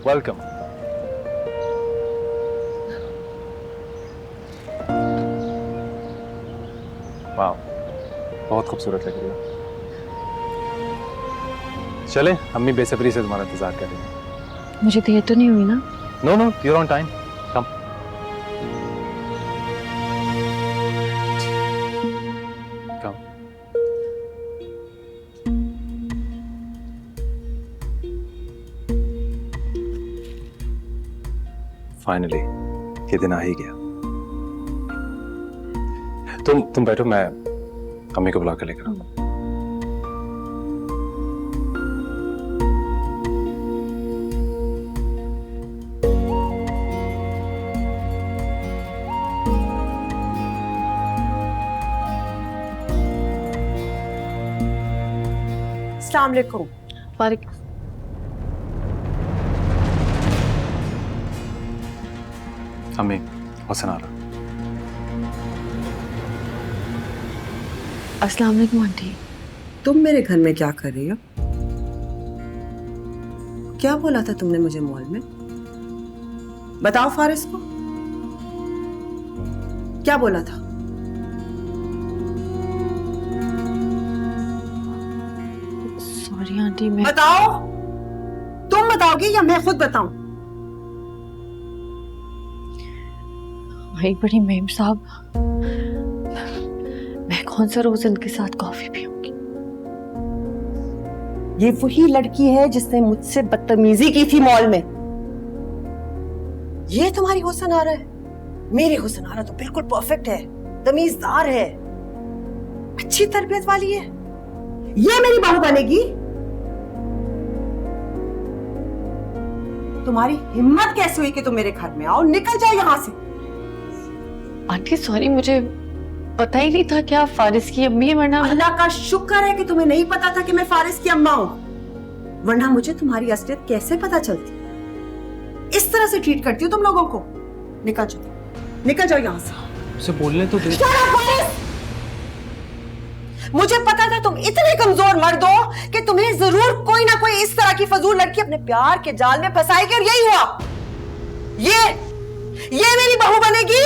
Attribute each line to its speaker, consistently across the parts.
Speaker 1: Welcome. वाह, बहुत खूबसूरत लग रही हो। चले, अम्मी बेसब्री से तुम्हारा इंतजार कर रही है।
Speaker 2: मुझे देर तो नहीं हुई ना?
Speaker 1: No no, you're on time. Come. Come. Finally ये दिन आ ही गया। तुम बैठो, मैं अम्मी को बुला कर लेकर आता हूं।
Speaker 3: अस्सलाम वालेकुम।
Speaker 2: वालेकुम।
Speaker 1: अम्मी, हुसन आ रहा।
Speaker 2: अस्सलाम वालेकुम आंटी।
Speaker 3: तुम मेरे घर में क्या कर रही हो? क्या बोला था तुमने मुझे मॉल में? बताओ फारिस को, क्या बोला था?
Speaker 2: सॉरी आंटी, मैं
Speaker 3: बताओ, तुम बताओगी या मैं खुद बताऊं?
Speaker 2: एक बड़ी मेम साहब, मैं कौन सा रोज इनके साथ कॉफी पीऊंगी?
Speaker 3: ये वही लड़की है जिसने मुझसे बदतमीजी की थी मॉल में। ये तुम्हारी हुसन आ रहा है? मेरी हुसन आ रहा तो बिल्कुल परफेक्ट है, तमीजदार है, अच्छी तरबियत वाली है। ये मेरी बहू बनेगी? तुम्हारी हिम्मत कैसे हुई कि तुम मेरे घर में आओ? निकल जाओ यहां से।
Speaker 2: आंटी सॉरी, मुझे पता ही नहीं था कि आप फारिस की अम्मी है, वरना
Speaker 3: अल्लाह का शुक्र है कि तुम्हें नहीं पता था कि मैं फारिस की अम्मा हूं, वरना मुझे तुम्हारी असलियत कैसे पता चलती। इस तरह से ट्रीट करती हो तुम लोगों को। निकल जाओ, निकल जाओ यहां से।
Speaker 1: उसे बोलने तो दे।
Speaker 3: मुझे पता था तुम इतने कमजोर मर्द हो कि तुम्हें जरूर कोई ना कोई इस तरह की फजूल लड़की अपने प्यार के जाल में फंसाएगी, और यही हुआ। ये मेरी बहू बनेगी?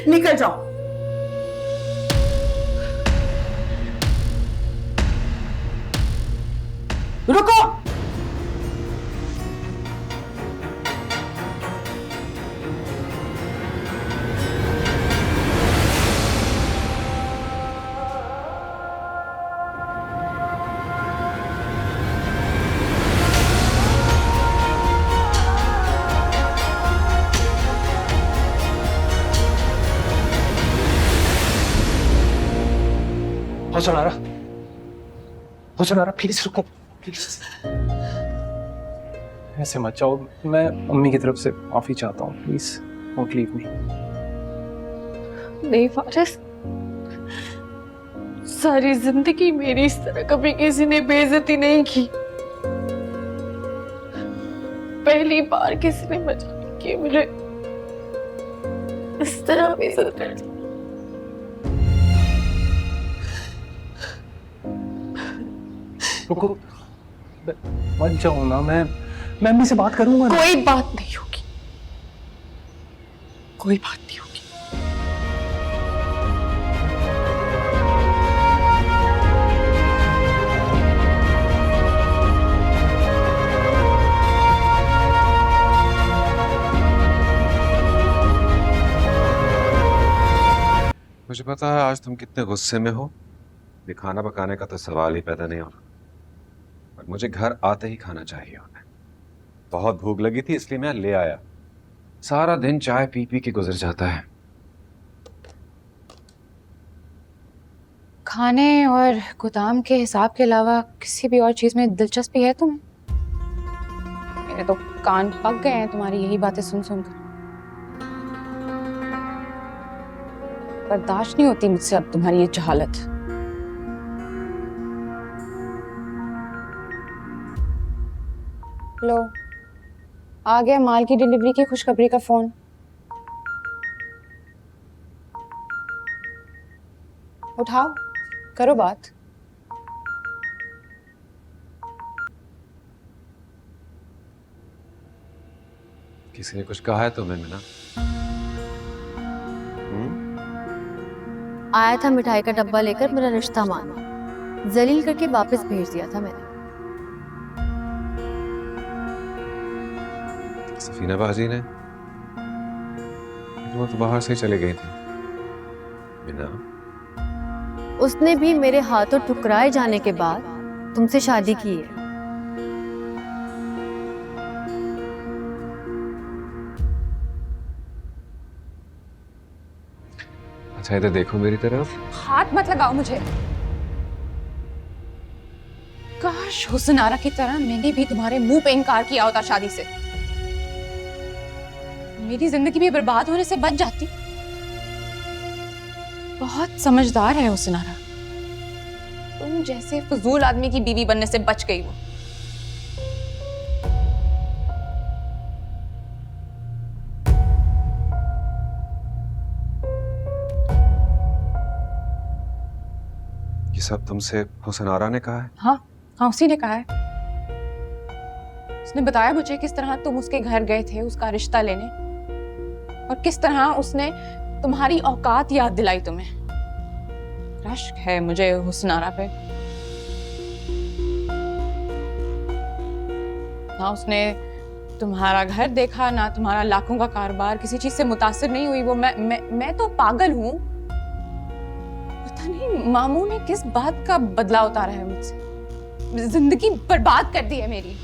Speaker 3: निकल जाओ। रुको।
Speaker 1: हुसन आ रहा, प्लीज रुको, प्लीज। ऐसे मत जाओ, मैं अम्मी की तरफ से माफी चाहता हूँ, प्लीज डोंट लीव मी।
Speaker 2: नहीं फारिस, सारी जिंदगी मेरी इस तरह कभी किसी ने बेइज्जती नहीं की। पहली बार किसी ने मजाक की, मुझे इस तरह बेइज्जत कर दी।
Speaker 1: रुको, मत जाओ ना, मैं अम्मी से बात करूंगा ना।
Speaker 2: कोई बात नहीं होगी, कोई बात नहीं होगी।
Speaker 4: मुझे पता है आज तुम कितने गुस्से में हो। ये खाना पकाने का तो सवाल ही पैदा नहीं हो रहा, पर मुझे घर आते ही खाना चाहिए होता है। बहुत भूख लगी थी इसलिए मैं ले आया। सारा दिन चाय पी पी के गुजर जाता है।
Speaker 5: खाने और गोदाम के हिसाब के अलावा किसी भी और चीज में दिलचस्पी है तुम्हें? मेरे तो कान पक गए हैं तुम्हारी यही बातें सुन सुनकर। बर्दाश्त नहीं होती मुझसे अब तुम्हारी ये जहालत। लो, आ गया माल की डिलीवरी की खुशखबरी का फोन। उठाओ, करो बात।
Speaker 4: किसी ने कुछ कहा है तुम्हें मीना?
Speaker 2: आया था मिठाई का डब्बा लेकर, मेरा रिश्ता माना, जलील करके वापस भेज दिया था मैंने।
Speaker 4: सफीना बाजी ने? वो तो बाहर से ही चली गई थी। मीना,
Speaker 2: उसने भी मेरे हाथों ठुकराए जाने के बाद तुमसे शादी की है।
Speaker 4: अच्छा इधर देखो मेरी तरफ।
Speaker 5: हाथ मत लगाओ मुझे। काश हुस्नारा की तरह मैंने भी तुम्हारे मुंह पे इनकार किया होता शादी से, मेरी जिंदगी भी बर्बाद होने से बच जाती। बहुत समझदार है हुस्नारा, तुम जैसे फजूल आदमी की बीवी बनने से बच गई वो।
Speaker 4: ये सब तुमसे हुस्नारा ने कहा है?
Speaker 5: हाँ हाँ, उसी ने कहा है। उसने बताया मुझे किस तरह तुम उसके घर गए थे उसका रिश्ता लेने, और किस तरह उसने तुम्हारी औकात याद दिलाई तुम्हें। रश्क है मुझे हुस्नारा पे। ना उसने तुम्हारा घर देखा, ना तुम्हारा लाखों का कारोबार, किसी चीज से मुतासिर नहीं हुई वो। मैं तो पागल हूं। पता नहीं मामू ने किस बात का बदला उतारा है मुझसे। जिंदगी बर्बाद कर दी है मेरी।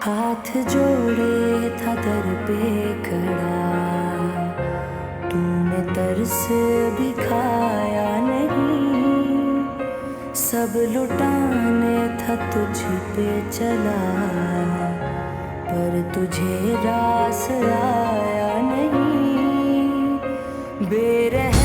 Speaker 6: हाथ जोड़े था दर पे खड़ा, तूने तरस भी खाया नहीं। सब लुटाने था तुझ पे चला, पर तुझे रास आया नहीं। बेरहम